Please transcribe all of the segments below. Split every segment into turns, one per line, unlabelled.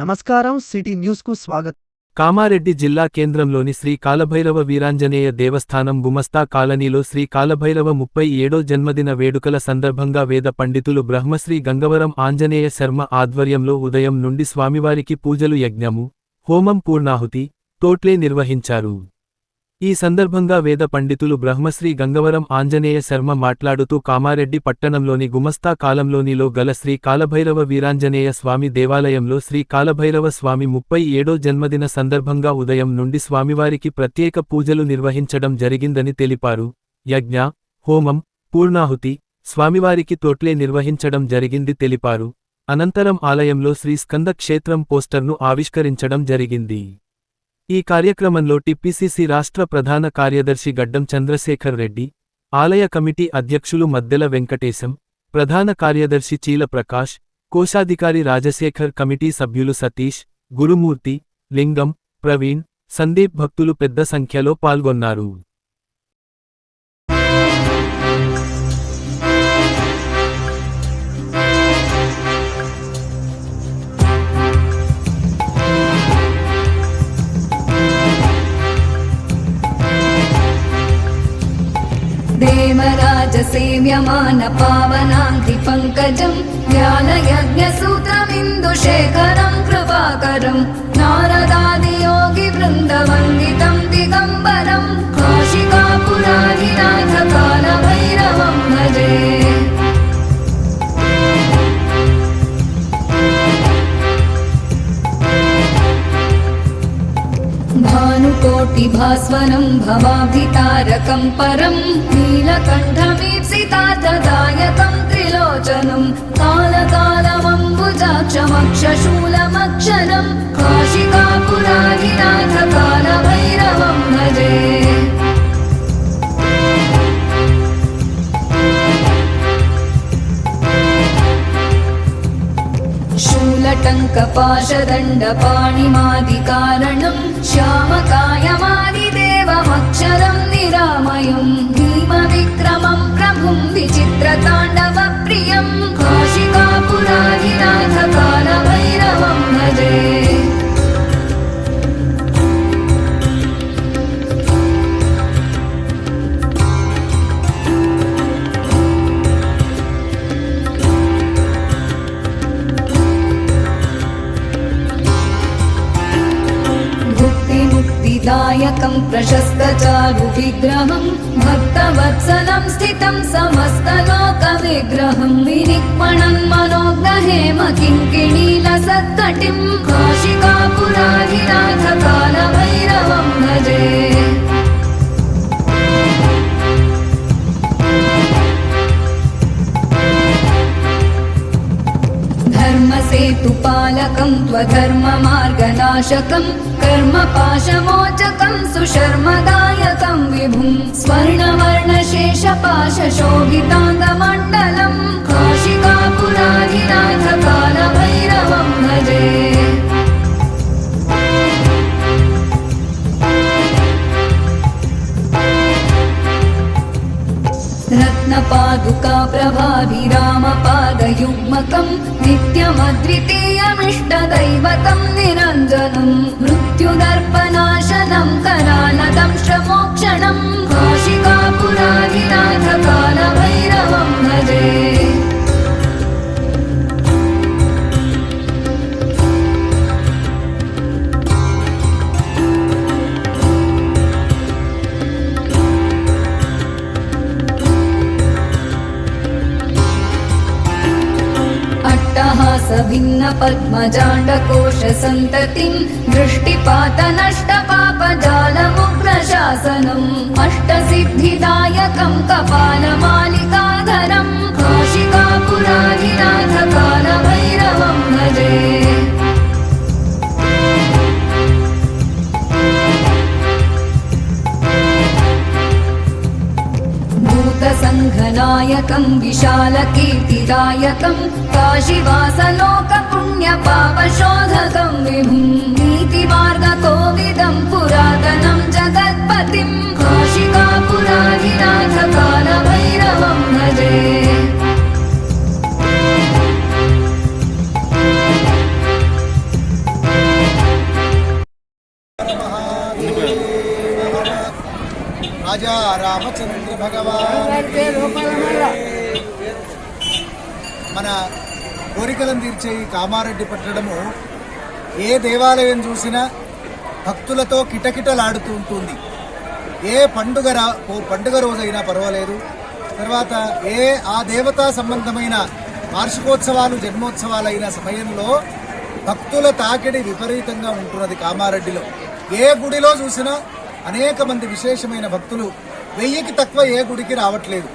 నమస్కారం సిటీ న్యూస్కు స్వాగతం.
కామారెడ్డి జిల్లా కేంద్రంలోని శ్రీ కాలభైరవ వీరాంజనేయ దేవస్థానం గుమస్తా కాలనీలో శ్రీ కాలభైరవ 37వ జన్మదిన వేడుకల సందర్భంగా వేద పండితులు బ్రహ్మశ్రీ గంగవరం ఆంజనేయ శర్మ ఆధ్వర్యంలో ఉదయం నుండి స్వామివారికి పూజలు, యజ్ఞము, హోమం, పూర్ణాహుతి, తోట్లే నిర్వహించారు. ఈ సందర్భంగా వేద పండితులు బ్రహ్మశ్రీ గంగవరం ఆంజనేయ శర్మ మాట్లాడుతూ కామారెడ్డి పట్టణంలోని గుమస్తా కాలంలోనిలో గల శ్రీ కాలభైరవ వీరాంజనేయ స్వామి దేవాలయంలో శ్రీ కాలభైరవ స్వామి 37వ జన్మదిన సందర్భంగా ఉదయం నుండి స్వామివారికి ప్రత్యేక పూజలు నిర్వహించడం జరిగిందని తెలిపారు. యజ్ఞ, హోమం, పూర్ణాహుతి, స్వామివారికి తోట్లే నిర్వహించడం జరిగింది తెలిపారు. అనంతరం ఆలయంలో శ్రీ స్కంద క్షేత్రం పోస్టర్ను ఆవిష్కరించడం జరిగింది. ఈ కార్యక్రమంలో టిపిసిసి రాష్ట్ర ప్రధాన కార్యదర్శి గడ్డం చంద్రశేఖర్ రెడ్డి, ఆలయ కమిటీ అధ్యక్షులు మద్దెల వెంకటేశం, ప్రధాన కార్యదర్శి చీల ప్రకాష్, కోశాధికారి రాజశేఖర్, కమిటీ సభ్యులు సతీష్, గురుమూర్తి, లింగం, ప్రవీణ్, సందీప్ భక్తులు పెద్ద సంఖ్యలో పాల్గొన్నారు.
देवराजसेव्यमान पावनान्ति पङ्कजम् ज्ञानयज्ञसूत्रमिन्दुशेखरम् कृपाकरम् नारदादियोगिवृन्दवन्दितम् दिगम्बरम् काशिकापुराधिनाथ कालभैरवम् भजे। भानुकोटिभास्वरम् भवाब्धितारकम् परम् नीलकण्ठमीप्सितार्थदायकम् त्रिलोचनम् कालकालमम्बुजाक्षमक्षशूलमक्षरम् काशिकापुराधिनाथ कालभैरवम् भजे। शूलटङ्कपाशदण्डपाणिमादिकारणम् श्यामकायमादिदेवमक्षरम् निरामयम् भीमविक्रमम् प्रभुम् विचित्रताण्डवप्रियम् काशिकापुराधिनाथ कालभैरवम् भजे। दायकं प्रशस्तचारु विग्रहं भक्तवत्सलं स्थितं समस्तलोकविग्रहं विनिक्मणं मनोग्रहेम किङ्किणीलसत्कटिं काशिकापुराधिनाथ कालभैरवं भजे। धर्मसेतुपालकं त्वधर्ममार्गनाशकं कर्मपाशमोचकं सुशर्मदायकं विभुं स्वर्णवर्णशेषपाशशोभिताङ्गमण्डलं काशिकापुराधिनाथ कालभैरवं भजे। रत्नपादुका प्रभाभिरामपादयुग्मकं नित्यमद्वितीयमिष्टदैवतं निरञ्जनं मृत्युदर्पनाशनं करालदंष्ट्रमोक्षणं काशिकापुराधिनाथ कालभैरवं भजे। भिन्न पद्मजाण्डकोशसन्ततिं दृष्टिपातनष्टपापजालमुग्रशासनम् अष्टसिद्धिदायकं कपालमालिकाधरं काशिकापुराधिनाथ कालभैरवं भजे। भूतसङ्घनायकं विशालकीर्तिदायकं काशीवासलोकपुण्यपापशोधकं विभुं नीतिमार्गकोविदं पुरातनं जगत्पतिं काशिकापुराधिनाथ कालभैरवं भजे।
జయ రామచంద్ర భగవాన్. మన కోరికలను తీర్చే ఈ కామారెడ్డి పట్టణము ఏ దేవాలయం చూసినా భక్తులతో కిటకిటలాడుతూ ఉంటుంది. ఏ పండుగ రోజైనా పర్వాలేదు, తర్వాత ఆ దేవతా సంబంధమైన వార్షికోత్సవాలు జన్మోత్సవాలైన సమయంలో భక్తుల తాకిడి విపరీతంగా ఉంటున్నది. కామారెడ్డిలో ఏ గుడిలో చూసినా అనేక మంది విశేషమైన భక్తులు, 1000కి తక్కువ ఏ గుడికి రావట్లేదు.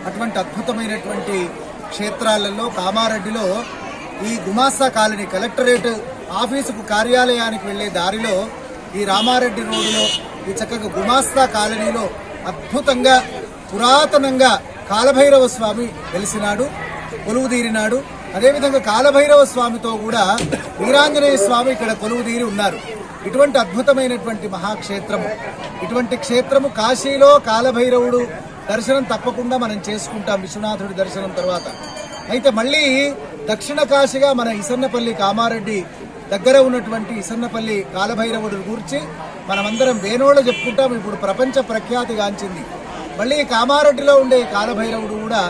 అటువంటి అద్భుతమైనటువంటి క్షేత్రాలలో కామారెడ్డిలో ఈ గుమాస్తా కాలనీ కలెక్టరేట్ ఆఫీసుకు కార్యాలయానికి వెళ్లే దారిలో ఈ రామారెడ్డి రోడ్డులో ఈ చక్కగా గుమాస్తా కాలనీలో అద్భుతంగా పురాతనంగా కాలభైరవ స్వామి వెలిసినాడు, కొలువుదీరినాడు. అదేవిధంగా కాలభైరవ స్వామితో కూడా వీరాంజనేయ స్వామి ఇక్కడ కొలువుదీరి ఉన్నారు. ఇటువంటి అద్భుతమైనటువంటి మహాక్షేత్రము, ఇటువంటి క్షేత్రము కాశీలో కాలభైరవుడు దర్శనం తప్పకుండా మనం చేసుకుంటాం విశ్వనాథుడి దర్శనం తర్వాత. అయితే మళ్ళీ దక్షిణ కాశీగా మన ఇసన్నపల్లి కామారెడ్డి దగ్గర ఉన్నటువంటి ఇసన్నపల్లి కాలభైరవుడు గురించి మనమందరం వేణోళ్ళు చెప్పుకుంటాం. ఇప్పుడు ప్రపంచ ప్రఖ్యాతిగాంచింది. మళ్ళీ కామారెడ్డిలో ఉండే కాలభైరవుడు కూడా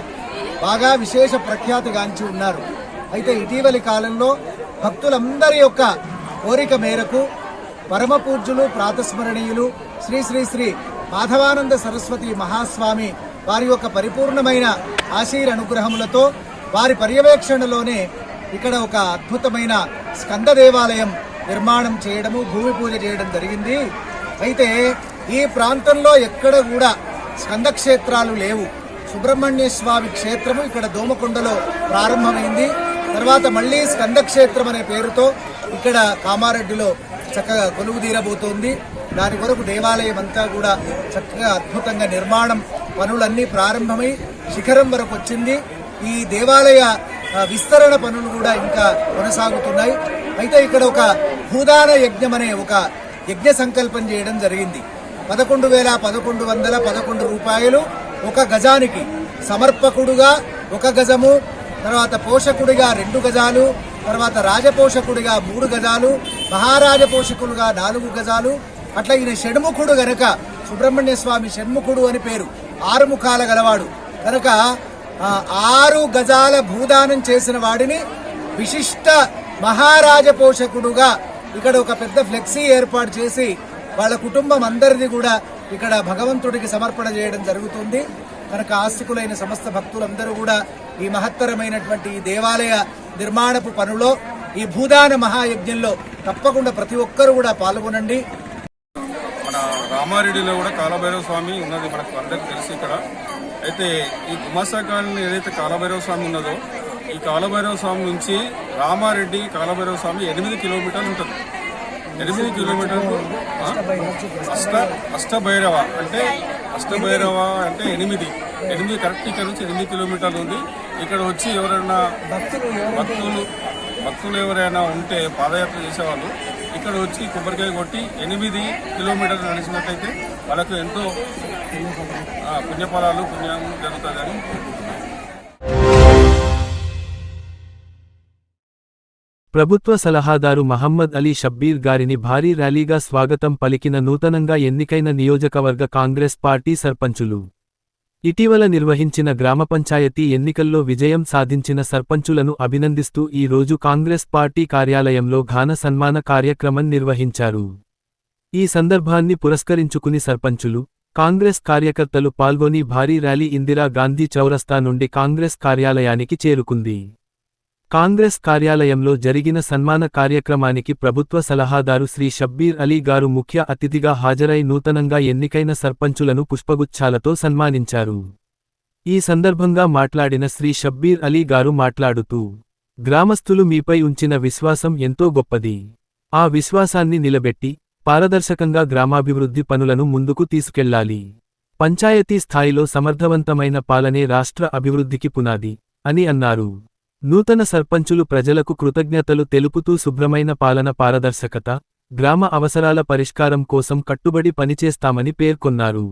బాగా విశేష ప్రఖ్యాతిగాంచి ఉన్నారు. అయితే ఇటీవలి కాలంలో భక్తులందరి యొక్క కోరిక మేరకు పరమ పూజ్యులు ప్రాతస్మరణీయులు శ్రీ శ్రీ శ్రీ మాధవానంద సరస్వతి మహాస్వామి వారి యొక్క పరిపూర్ణమైన ఆశీర్-అనుగ్రహములతో వారి పర్యవేక్షణలోనే ఇక్కడ ఒక అద్భుతమైన స్కంద దేవాలయం నిర్మాణం చేయడము, భూమి పూజ చేయడం జరిగింది. అయితే ఈ ప్రాంతంలో ఎక్కడ కూడా స్కంద క్షేత్రాలు లేవు. సుబ్రహ్మణ్య స్వామి క్షేత్రము ఇక్కడ దోమకొండలో ప్రారంభమైంది. తర్వాత మళ్ళీ స్కంద క్షేత్రం అనే పేరుతో ఇక్కడ కామారెడ్డిలో చక్కగా కొలువు తీరబోతోంది. దాని కొరకు దేవాలయం అంతా కూడా చక్కగా అద్భుతంగా నిర్మాణం పనులన్నీ ప్రారంభమై శిఖరం వరకు వచ్చింది. ఈ దేవాలయ విస్తరణ పనులు కూడా ఇంకా కొనసాగుతున్నాయి. అయితే ఇక్కడ ఒక భూదాన యజ్ఞం అనే ఒక యజ్ఞ సంకల్పం చేయడం జరిగింది. 11,1111 రూపాయలు ఒక గజానికి, సమర్పకుడుగా 1 గజము, తర్వాత పోషకుడిగా 2 గజాలు, తర్వాత రాజపోషకుడిగా 3 గజాలు, మహారాజ పోషకులుగా 4 గజాలు. అట్లా ఈయన షణ్ముఖుడు గనక సుబ్రహ్మణ్య స్వామి షణ్ముఖుడు అని పేరు, 6 ముఖాల గలవాడు కనుక 6 గజాల భూదానం చేసిన వాడిని విశిష్ట మహారాజ పోషకుడుగా ఇక్కడ ఒక పెద్ద ఫ్లెక్సీ ఏర్పాటు చేసి వాళ్ళ కుటుంబం అందరిది కూడా ఇక్కడ భగవంతుడికి సమర్పణ చేయడం జరుగుతుంది. కనుక ఆస్తికులైన సమస్త భక్తులందరూ కూడా ఈ మహత్తరమైనటువంటి ఈ దేవాలయ నిర్మాణపు పనులో, ఈ భూదాన మహాయజ్ఞంలో తప్పకుండా ప్రతి ఒక్కరూ కూడా పాల్గొనండి.
మన రామారెడ్డిలో కూడా కాలభైరవ స్వామి ఉన్నది, మనకు అందరికీ తెలుసు. ఇక్కడ అయితే ఈ గుమాస్తా కాలనీ ఏదైతే కాలభైరవ స్వామి ఉన్నదో, ఈ కాలభైరవ స్వామి నుంచి రామారెడ్డి కాలభైరవ స్వామి 8 కిలోమీటర్లు ఉంటుంది. 8 కిలోమీటర్లు అష్టభైరవ అంటే 8 కరెక్ట్. ఇక్కడ నుంచి 8 కిలోమీటర్లు ఉంది. ఇక్కడ వచ్చి ఎవరైనా భక్తులు ఎవరైనా ఉంటే పాదయాత్ర చేసేవాళ్ళు ఇక్కడ వచ్చి కొబ్బరికాయ కొట్టి 8 కిలోమీటర్లు నడిచినట్టయితే వాళ్ళకు ఎంతో పుణ్యం జరుగుతుందని.
ప్రభుత్వ సలహాదారు మహమ్మద్ అలీ షబ్బీర్ గారిని భారీ ర్యాలీగా స్వాగతం పలికిన నూతనంగా ఎన్నికైన నియోజకవర్గ కాంగ్రెస్ పార్టీ సర్పంచులు. ఇటీవల నిర్వహించిన గ్రామ పంచాయతీ ఎన్నికల్లో విజయం సాధించిన సర్పంచులను అభినందిస్తూ ఈ రోజు కాంగ్రెస్ పార్టీ కార్యాలయంలో ఘన సన్మాన కార్యక్రమం నిర్వహించారు. ఈ సందర్భాన్ని పురస్కరించుకుని సర్పంచులు, కాంగ్రెస్ కార్యకర్తలు పాల్గొని భారీ ర్యాలీ ఇందిరా గాంధీ చౌరస్తా నుండి కాంగ్రెస్ కార్యాలయానికి చేరుకుంది. కాంగ్రెస్ కార్యాలయంలో జరిగిన సన్మాన కార్యక్రమానికి ప్రభుత్వ సలహాదారు శ్రీ షబ్బీర్ అలీ గారు ముఖ్య అతిథిగా హాజరై నూతనంగా ఎన్నికైన సర్పంచులను పుష్పగుచ్ఛాలతో సన్మానించారు. ఈ సందర్భంగా మాట్లాడిన శ్రీ షబ్బీర్ అలీ గారు మాట్లాడుతూ, గ్రామస్తులు మీపై ఉంచిన విశ్వాసం ఎంతో గొప్పది. ఆ విశ్వాసాన్ని నిలబెట్టి పారదర్శకంగా గ్రామాభివృద్ధి పనులను ముందుకు తీసుకెళ్లాలి. పంచాయతీ స్థాయిలో సమర్థవంతమైన పాలనే రాష్ట్ర అభివృద్ధికి పునాది అని అన్నారు. నూతన సర్పంచులు ప్రజలకు కృతజ్ఞతలు తెలుపుతూ శుభ్రమైన పాలన, పారదర్శకత, గ్రామ అవసరాల పరిష్కారం కోసం కట్టుబడి పనిచేస్తామని పేర్కొన్నారు.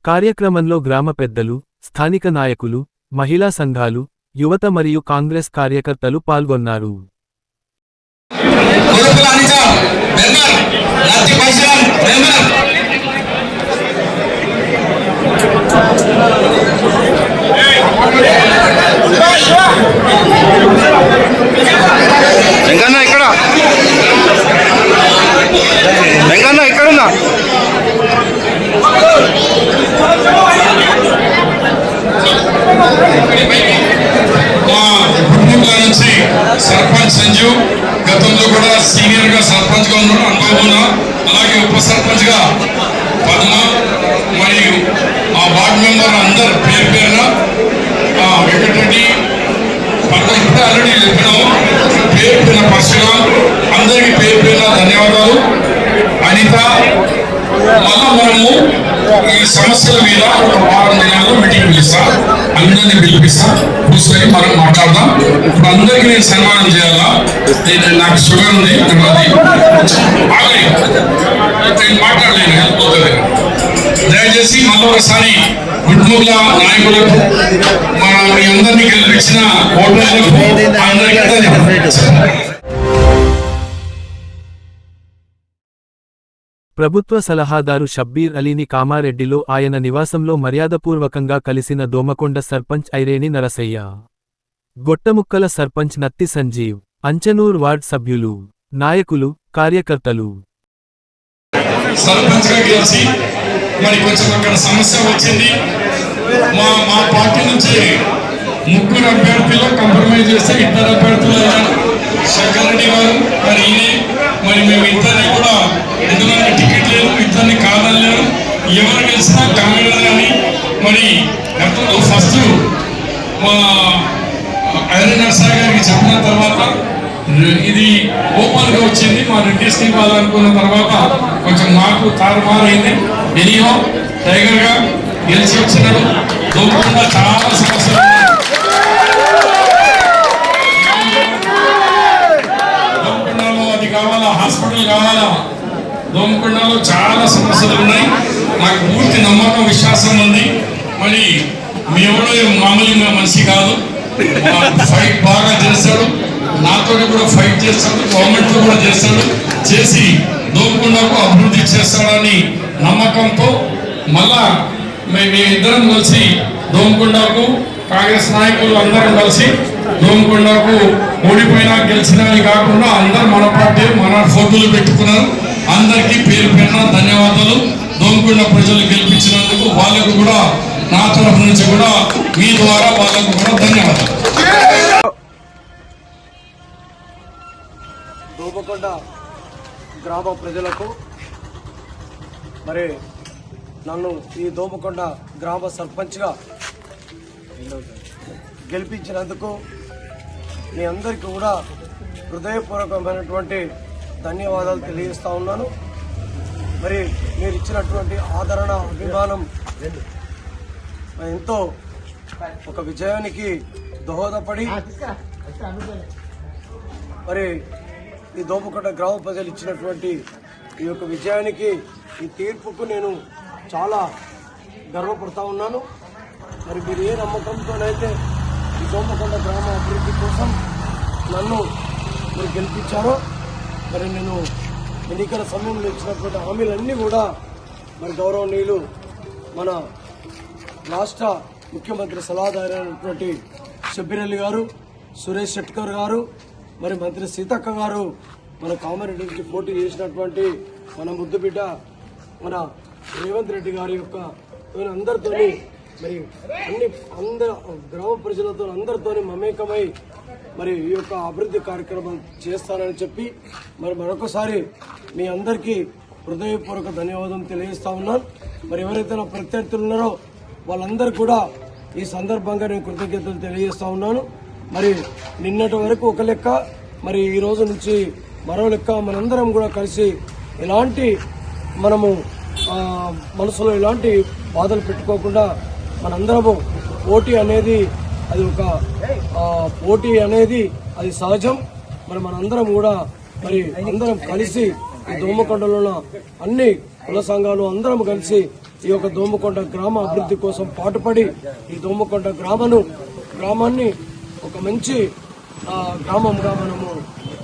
కార్యక్రమంలో గ్రామ పెద్దలు, స్థానిక నాయకులు, మహిళా సంఘాలు, యువత మరియు కాంగ్రెస్ కార్యకర్తలు పాల్గొన్నారు.
వెంకన్న ఇక్కడ వెంకన్న ఇక్కడున్నా
మా కుటుంబంలో నుంచి సర్పంచ్ సంజు గతంలో కూడా సీనియర్ గా సర్పంచ్ గా ఉన్నాడు, అనుభవం. అలాగే ఉప సర్పంచ్ గా పద్మ మరియు ఆ వార్డు మెంబర్ అందరు పేరు పేరున వెంకటరెడ్డి పద్మ ఆల్రెడీ చెప్పినాము. పేరు పేరున పరశుగా అందరికీ పేరు పేరున ధన్యవాదాలు. అనిత మళ్ళా మనము ఈ సమస్యల మీద ఒక వారం దినాల్లో మీటింగ్ పిలుస్తాం, అందరినీ పిలిపిస్తాం, కూర్చొని మనం మాట్లాడదాం. ఇప్పుడు అందరికీ నేను సన్మానం చేయాలా, నాకు షుగర్ ఉంది, నేను మాట్లాడలేను, హెల్ప్ అవుతుంది. దయచేసి మళ్ళీ ఒకసారి కుటుంబ నాయకులకు మీ అందరినీ గెలిపించిన ఓటర్లకు అందరికీ
ప్రభుత్వ సలహాదారు షబ్బీర్ అలీని కామారెడ్డిలో ఆయన నివాసంలో మర్యాదపూర్వకంగా కలిసిన దోమకొండ సర్పంచ్ ఐరేని నరసయ్య, గొట్టముక్కల సర్పంచ్ నత్తి సంజీవ్, అంచనూర్ వార్డ్ సభ్యులు, నాయకులు, కార్యకర్తలు.
సర్పంచ్ గా గెలిచి మరి కొంచెం అక్కడ సమస్య వచ్చింది. మా పార్టీ నుంచి 3 అభ్యర్థులు కాంప్రమైజ్ చేస్తే 2 అభ్యర్థులు శంకర్ రెడ్డి గారు మరి ఈయనే. మరి మేము ఇద్దరిని కూడా ఎందుకంటే టికెట్ లేదు, ఇద్దరిని కాదనలేరు. ఎవరు గెలిచినా కాంగ్రెస్ అని మరి గతంలో ఫస్ట్ మా ఐరన్ నర్సయ్య గారికి చెప్పిన తర్వాత ఇది ఓపెన్ గా వచ్చింది. మా రెడ్డిస్కి ఇవ్వాలనుకున్న తర్వాత కొంచెం మాకు తారుమారైంది. ఎనియో టైగర్ గా గెలిచి వచ్చినాడు. దోమకొండ చాలా సమస్యలు, దోమకొండలో అది కావాలా, హాస్పిటల్ కావాలా, దోమకొండలో చాలా సమస్యలు ఉన్నాయి. నాకు పూర్తి నమ్మకం, విశ్వాసం ఉంది. మరి మీ ఎవరో మామూలుగా మనిషి కాదు, ఫైట్ బాగా చేస్తాడు, నాతో కూడా ఫైట్ చేస్తాడు, గవర్నమెంట్ తో కూడా చేస్తాడు, చేసి దోమకొండకు అభివృద్ధి చేస్తాడని నమ్మకంతో మళ్ళా మేమిద్దరం కలిసి దోమకొండకు కాంగ్రెస్ నాయకులు అందరం కలిసి దోమకొండకు ఓడిపోయినా గెలిచినా కాకుండా అందరు మన పార్టీ మన ఫోటోలు పెట్టుకున్నారు. అందరికీ పేరు పేరున ధన్యవాదాలు. దోమకొండ ప్రజలు గెలిపించినందుకు వాళ్ళకు కూడా నా తరఫు నుంచి కూడా మీ ద్వారా వాళ్ళకు కూడా ధన్యవాదాలు.
దోమకొండ గ్రామ ప్రజలకు మరి నన్ను ఈ దోమకొండ గ్రామ సర్పంచ్గా గెలిపించినందుకు మీ అందరికీ కూడా హృదయపూర్వకమైనటువంటి ధన్యవాదాలు తెలియజేస్తా ఉన్నాను. మరి మీరు ఇచ్చినటువంటి ఆదరణ, అభిమానం ఎంతో ఒక విజయానికి దోహదపడి మరి ఈ దోమకొండ గ్రామ ప్రజలు ఇచ్చినటువంటి ఈ యొక్క విజయానికి, ఈ తీర్పుకు నేను చాలా గర్వపడతా ఉన్నాను. మరి మీరు ఏ నమ్మకంతోనైతే ఈ దోమకొండ గ్రామ అభివృద్ధి కోసం నన్ను మీరు గెలిపించారో, మరి నేను ఎన్నికల సమయంలో ఇచ్చినటువంటి హామీలన్నీ కూడా మరి గౌరవనీయులు మన రాష్ట్ర ముఖ్యమంత్రి సలహాదారైనటువంటి షబ్బీర్ అలీ గారు, సురేష్ శెట్కర్ గారు, మరి మంత్రి సీతక్క గారు, మన కామారెడ్డి నుంచి పోటీ చేసినటువంటి మన ముద్దుబిడ్డ మన రేవంత్ రెడ్డి గారి యొక్క అందరితోని మరి అందరు గ్రామ ప్రజలతో అందరితోని మమేకమై మరి ఈ యొక్క అభివృద్ధి కార్యక్రమం చేస్తానని చెప్పి మరి మరొకసారి మీ అందరికీ హృదయపూర్వక ధన్యవాదం తెలియజేస్తా ఉన్నాను. మరి ఎవరైతే నా ప్రత్యర్థులు ఉన్నారో వాళ్ళందరూ కూడా ఈ సందర్భంగా నేను కృతజ్ఞతలు తెలియజేస్తా ఉన్నాను. మరి నిన్నటి వరకు ఒక లెక్క, మరి ఈ రోజు నుంచి మరో లెక్క, మనందరం కూడా కలిసి ఎలాంటి మనము మనసులో ఎలాంటి బాధలు పెట్టుకోకుండా మనందరము పోటీ అనేది అది సహజం. మరి మనందరం కూడా మరి అందరం కలిసి ఈ దోమకొండలో ఉన్న అన్ని కుల సంఘాలు అందరం కలిసి ఈ యొక్క దోమకొండ గ్రామ అభివృద్ధి కోసం పాటుపడి ఈ దోమకొండ గ్రామాన్ని ఒక మంచి గ్రామంగా మనము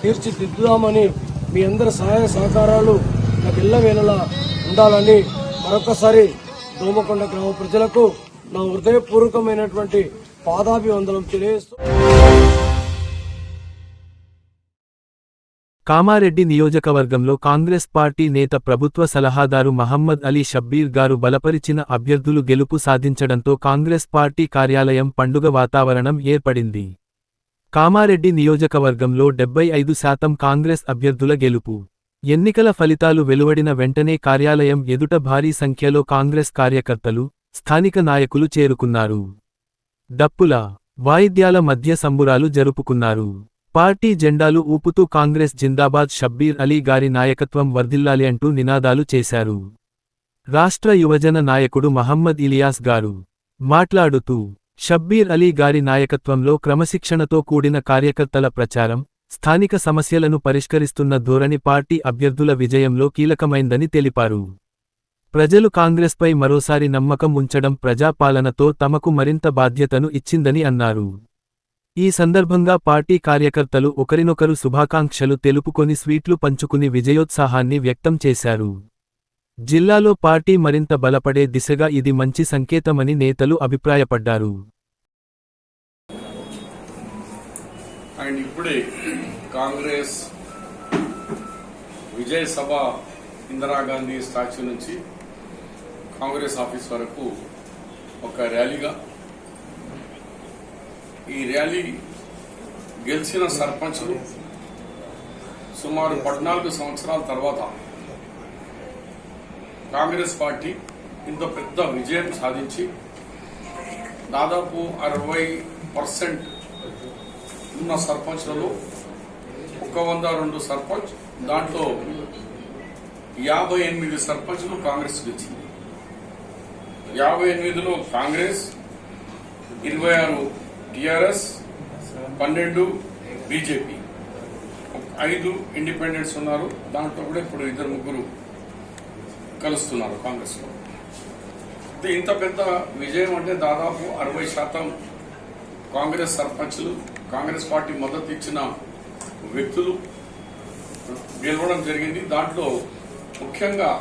తీర్చిదిద్దుదామని మీ అందరి సహాయ సహకారాలు నాకు ఎల్లవేళలా ఉండాలని మరొకసారి దోమకొండ గ్రామ ప్రజలకు నా హృదయపూర్వకమైనటువంటి పాదాభివందనం తెలియజేస్తూ
కామారెడ్డి నియోజకవర్గంలో కాంగ్రెస్ పార్టీ నేత ప్రభుత్వ సలహాదారు మహమ్మద్ అలీ షబ్బీర్ గారు బలపరిచిన అభ్యర్థులు గెలుపు సాధించడంతో కాంగ్రెస్ పార్టీ కార్యాలయం పండుగ వాతావరణం ఏర్పడింది. కామారెడ్డి నియోజకవర్గంలో 75% కాంగ్రెస్ అభ్యర్థుల గెలుపు. ఎన్నికల ఫలితాలు వెలువడిన వెంటనే కార్యాలయం ఎదుట భారీ సంఖ్యలో కాంగ్రెస్ కార్యకర్తలు, స్థానిక నాయకులు చేరుకున్నారు. డప్పుల, వాయిద్యాల మధ్య సంబురాలు జరుపుకున్నారు. పార్టీ జెండాలు ఊపుతూ కాంగ్రెస్ జిందాబాద్ షబ్బీర్ అలీ గారి నాయకత్వం వర్ధిల్లాలి అంటూ నినాదాలు చేశారు. రాష్ట్ర యువజన నాయకుడు మహమ్మద్ ఇలియాస్ గారు మాట్లాడుతూ, షబ్బీర్ అలీ గారి నాయకత్వంలో క్రమశిక్షణతో కూడిన కార్యకర్తల ప్రచారం, స్థానిక సమస్యలను పరిష్కరిస్తున్న ధోరణి పార్టీ అభ్యర్థుల విజయంలో కీలకమైందని తెలిపారు. ప్రజలు కాంగ్రెస్పై మరోసారి నమ్మకం ఉంచడం ప్రజాపాలనతో తమకు మరింత బాధ్యతను ఇచ్చిందని అన్నారు. ఈ సందర్భంగా పార్టీ కార్యకర్తలు ఒకరినొకరు శుభాకాంక్షలు తెలుపుకొని స్వీట్లు పంచుకుని విజయోత్సాహాన్ని వ్యక్తం చేశారు. జిల్లాలో పార్టీ మరింత బలపడే దిశగా ఇది మంచి సంకేతమని నేతలు అభిప్రాయపడ్డారు.
అండ్ ఇప్పుడే కాంగ్రెస్ విజయ్ సభ ఇందిరాగాంధీ స్టాచ్యూ నుంచి కాంగ్రెస్ ఆఫీస్ వరకు ఒక ర్యాలీగా, ఈ ర్యాలీ గెలిచిన సర్పంచులు సుమారు 14 సంవత్సరాల తర్వాత కాంగ్రెస్ పార్టీ ఇంత పెద్ద విజయం సాధించి దాదాపు 60% ఉన్న సర్పంచ్లలో 102 సర్పంచ్, దాంట్లో 58 సర్పంచ్లు కాంగ్రెస్ గెలిచింది. 58లో కాంగ్రెస్, 26 టిఆర్ఎస్, 12 బీజేపీ, 5 ఇండిపెండెంట్స్ ఉన్నారు. దాంట్లో కూడా ఇప్పుడు 2-3 కలుస్తున్నారు కాంగ్రెస్ లో. ఇంత పెద్ద విజయం అంటే దాదాపు 60% కాంగ్రెస్ సర్పంచ్లు, కాంగ్రెస్ పార్టీ మద్దతు ఇచ్చిన వ్యక్తులు గెలవడం జరిగింది. దాంట్లో ముఖ్యంగా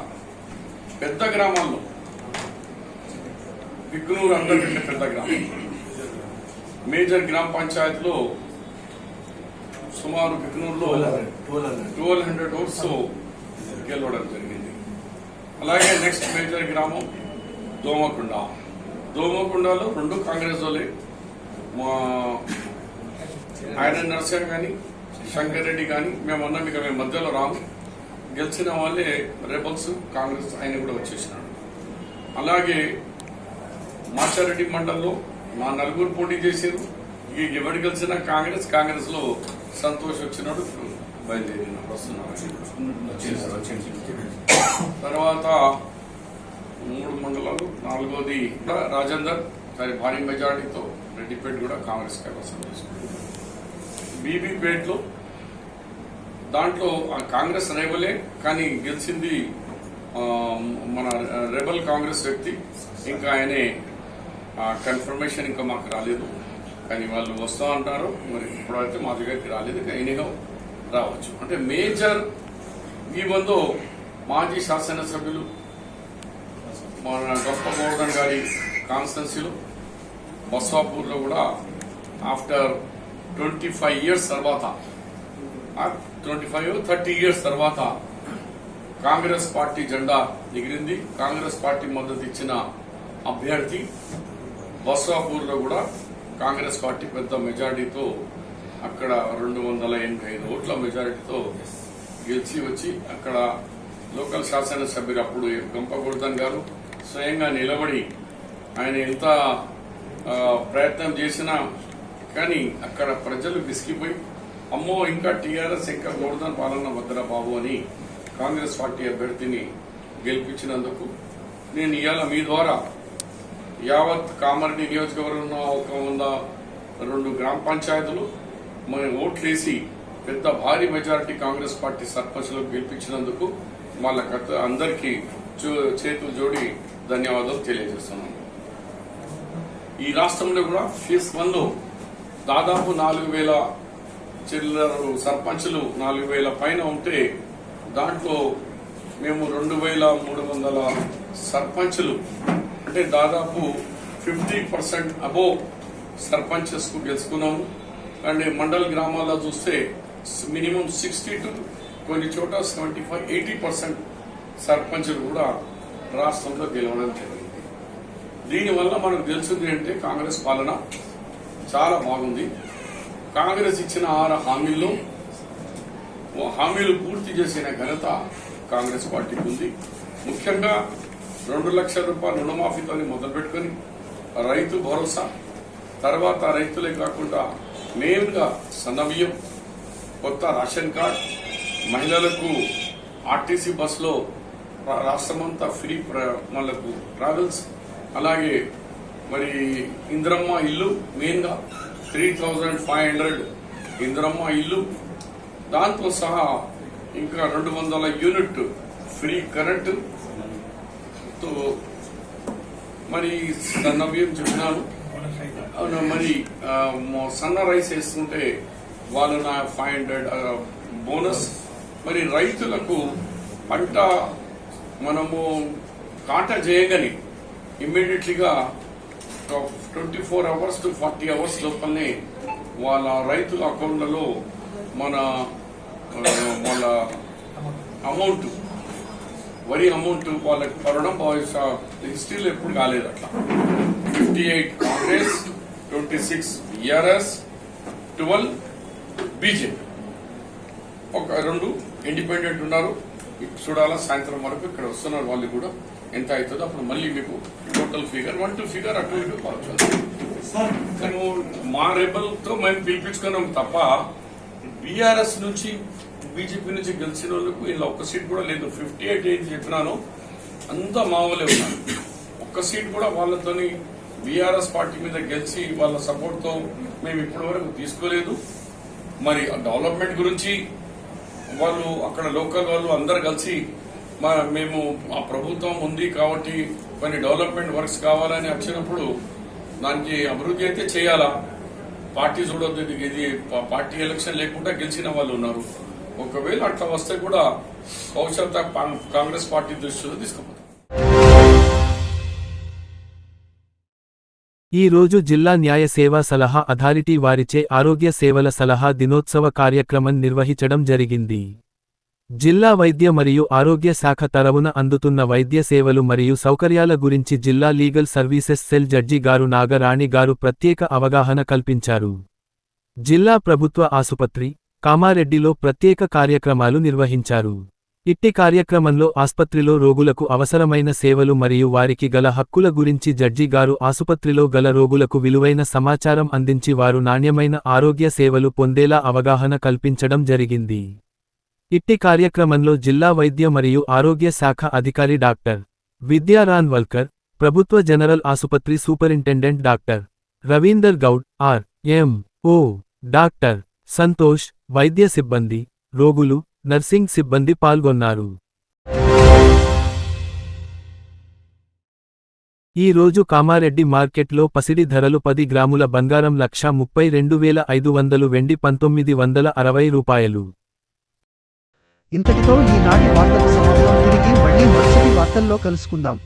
పెద్ద గ్రామాల్లో బిక్కునూరు అందరికంటే పెద్ద గ్రామం, మేజర్ గ్రామ పంచాయతీలో సుమారు బిక్కునూరులో 1200 ఓట్స్ గెలవడం జరిగింది. అలాగే నెక్స్ట్ మేజర్ గ్రామం దోమకొండ. దోమకొండలో 2 కాంగ్రెస్ వాళ్ళే, ఆయన నరసింహ కానీ శంకర్ రెడ్డి కానీ మేమన్నాం ఇక మేము మధ్యలో రాము, గెలిచిన వాళ్ళే రెబల్స్ కాంగ్రెస్, ఆయన కూడా వచ్చేసినాడు. అలాగే మాచారెడ్డి మండలంలో మా 4 పోటీ చేశారు. ఇక ఎవరు గెలిచినా కాంగ్రెస్ లో సంతోష్ వచ్చినాడు, బయలుదేరిన వస్తున్నాడు. తర్వాత 3 మండలాలు, 4వది కూడా రాజేందర్ సరే భారీ మెజార్టీతో రెడ్డిపేట కూడా కాంగ్రెస్ కైవసం చేసుకుంది. బీబీపేటలో దాంట్లో కాంగ్రెస్ రేబలే కానీ గెలిచింది మన రెబల్ కాంగ్రెస్ వ్యక్తి. ఇంకా ఆయనే కన్ఫర్మేషన్ ఇంకా మాకు రాలేదు, కానీ వాళ్ళు వస్తా అంటారు. మరి ఇప్పుడైతే మా దగ్గరికి రాలేదు, ఎనీగా రావచ్చు. అంటే మేజర్ ఈ వందో మాజీ శాసనసభ్యులు మన గొప్ప గోవర్ధన్ గారి కాన్స్టెన్సీలో బస్వాపూర్లో కూడా ఆఫ్టర్ 25 years తర్వాత, 25-30 years తర్వాత కాంగ్రెస్ పార్టీ జెండా ఎగిరింది. కాంగ్రెస్ పార్టీ మద్దతు ఇచ్చిన అభ్యర్థి బస్వాపూర్లో కూడా కాంగ్రెస్ పార్టీ పెద్ద మెజారిటీతో అక్కడ 285 ఓట్ల మెజారిటీతో గెలిచి వచ్చి అక్కడ లోకల్ శాసనసభ్యులు అప్పుడు గంప గోవర్ధన్ గారు స్వయంగా నిలబడి ఆయన ఎంత ప్రయత్నం చేసినా కానీ అక్కడ ప్రజలు విసిగిపోయి అమ్మో ఇంకా టీఆర్ఎస్ ఇంకా గోవర్ధన్ పాలన వద్దరా బాబు అని కాంగ్రెస్ పార్టీ అభ్యర్థిని గెలిపించినందుకు నేను ఇవాళ మీ ద్వారా యావత్ కామారెడ్డి నియోజకవర్గంలో 102 గ్రామ పంచాయతీలు మనం ఓట్లేసి పెద్ద భారీ మెజారిటీ కాంగ్రెస్ పార్టీ సర్పంచ్లకు గెలిపించినందుకు వాళ్ళ అందరికీ చేతులు జోడి ధన్యవాదాలు తెలియజేస్తున్నాను. ఈ రాష్ట్రంలో కూడా ఫేజ్ 1లో దాదాపు 4,000 చిల్లర సర్పంచ్లు 4,000 పైన ఉంటే దాంట్లో మేము 2,300 సర్పంచ్లు అంటే దాదాపు 50% అబోవ్ సర్పంచెస్కు గెలుచుకున్నాము. అండ్ మండల్ గ్రామాల్లో చూస్తే మినిమం 60 to కొన్ని చోట 75-80% సర్పంచులు కూడా రాష్ట్రంలో గెలవడం జరిగింది. దీనివల్ల మనకు తెలిసింది అంటే కాంగ్రెస్ పాలన చాలా బాగుంది. కాంగ్రెస్ ఇచ్చిన 6 హామీలు పూర్తి చేసిన ఘనత కాంగ్రెస్ పార్టీకి ఉంది. ముఖ్యంగా 2 లక్షల రూపాయల రుణమాఫీతో మొదలుపెట్టుకుని రైతు భరోసా, తర్వాత రైతులే కాకుండా మెయిన్గా సన్నబియ్యం, కొత్త రేషన్ కార్డ్, మహిళలకు ఆర్టీసీ బస్సులో రాష్ట్రమంతా ఫ్రీ వాళ్ళకు ట్రావెల్స్, అలాగే మరి ఇందిరమ్మ ఇల్లు, మెయిన్గా 3,500 ఇందిరమ్మ ఇల్లు, దాంతో సహా ఇంకా 200 యూనిట్ ఫ్రీ కరెంటు, మరి సన్నబియ్యం చెప్పినాను. మరి సన్న రైస్ వేస్తుంటే వాళ్ళు 500 బోనస్. మరి రైతులకు పంట మనము కాట చేయగానే ఇమ్మీడియట్లీగా 24 hours to 40 hours లోపలనే వాళ్ళ రైతుల అకౌంట్లలో వాళ్ళ అమౌంట్, వరి అమౌంట్ వాళ్ళకి పడడం హిస్టరీలో ఎప్పుడు కాలేదు అట్లా. 58 కాంగ్రెస్, 26 BRS, 12 బీజేపీ, ఒక 2 ఇండిపెండెంట్ ఉన్నారు. చూడాలా సాయంత్రం వరకు ఇక్కడ వస్తున్నారు. వాళ్ళు కూడా ఎంత అవుతుందో అప్పుడు మళ్ళీ మీకు టోటల్ ఫిగర్ 1 2 ఫిగర్ అటు ఇటు కావచ్చు. మా రెబల్తో మేము పిలిపించుకున్నాం తప్ప బీఆర్ఎస్ నుంచి బీజేపీ నుంచి గెలిచిన వాళ్ళకు ఇలా ఒక్క సీట్ కూడా లేదు. 58 ఏం చెప్పినాను అంతా మా వాళ్ళే ఉన్నారు. ఒక్క సీట్ కూడా వాళ్ళతోని బీఆర్ఎస్ పార్టీ మీద గెలిచి వాళ్ళ సపోర్ట్ తో మేము ఇప్పటి వరకు తీసుకోలేదు. మరి డెవలప్మెంట్ గురించి వాళ్ళు అక్కడ లోకల్ వాళ్ళు అందరు కలిసి మేము ఆ ప్రభుత్వం ఉంది కాబట్టి కొన్ని డెవలప్మెంట్ వర్క్స్ కావాలని వచ్చినప్పుడు దానికి అభివృద్ధి అయితే చేయాలా, పార్టీ చూడొద్దు, ఇది పార్టీ ఎలక్షన్ లేకుండా గెలిచిన వాళ్ళు ఉన్నారు. ఒకవేళ అట్లా వస్తే కూడా భవిష్యత్తు కాంగ్రెస్ పార్టీ దృష్టిలో తీసుకుపోతాం.
ఈ రోజు జిల్లా న్యాయ సేవా సలహా అథారిటీ వారిచే ఆరోగ్య సేవల సలహా దినోత్సవ కార్యక్రమం నిర్వహించడం జరిగింది. జిల్లా వైద్య మరియు ఆరోగ్య శాఖ తరవున అందుతున్న వైద్య సేవలు మరియు సౌకర్యాల గురించి జిల్లా లీగల్ సర్వీసెస్ సెల్ జడ్జి గారు నాగరాణి గారు ప్రత్యేక అవగాహన కల్పించారు. జిల్లా ప్రభుత్వ ఆసుపత్రి కామారెడ్డిలో ప్రత్యేక కార్యక్రమాలు నిర్వహించారు. ఇట్టి కార్యక్రమంలో ఆస్పత్రిలో రోగులకు అవసరమైన సేవలు మరియు వారికి గల హక్కుల గురించి జడ్జి గారు ఆసుపత్రిలో గల రోగులకు విలువైన సమాచారం అందించి వారు నాణ్యమైన ఆరోగ్య సేవలు పొందేలా అవగాహన కల్పించడం జరిగింది. ఇట్టి కార్యక్రమంలో జిల్లా వైద్య మరియు ఆరోగ్య శాఖ అధికారి డాక్టర్ విద్యా రాన్వల్కర్, ప్రభుత్వ జనరల్ ఆసుపత్రి superintendent doctor Ravinder Goud, RMO. Doctor Santosh, వైద్య సిబ్బంది, రోగులు, నర్సింగ్ సిబ్బంది పాల్గొన్నారు. ఈ రోజు కామారెడ్డి మార్కెట్లో పసిడి ధరలు 10 గ్రాముల బంగారం 1,32,500, వెండి 1,960 రూపాయలు.
ఇంతటితో ఈనాటి వార్తలు సమాప్తం. తిరిగి మళ్ళీ మరుసటి వార్తల్లో కలుసుకుందాం.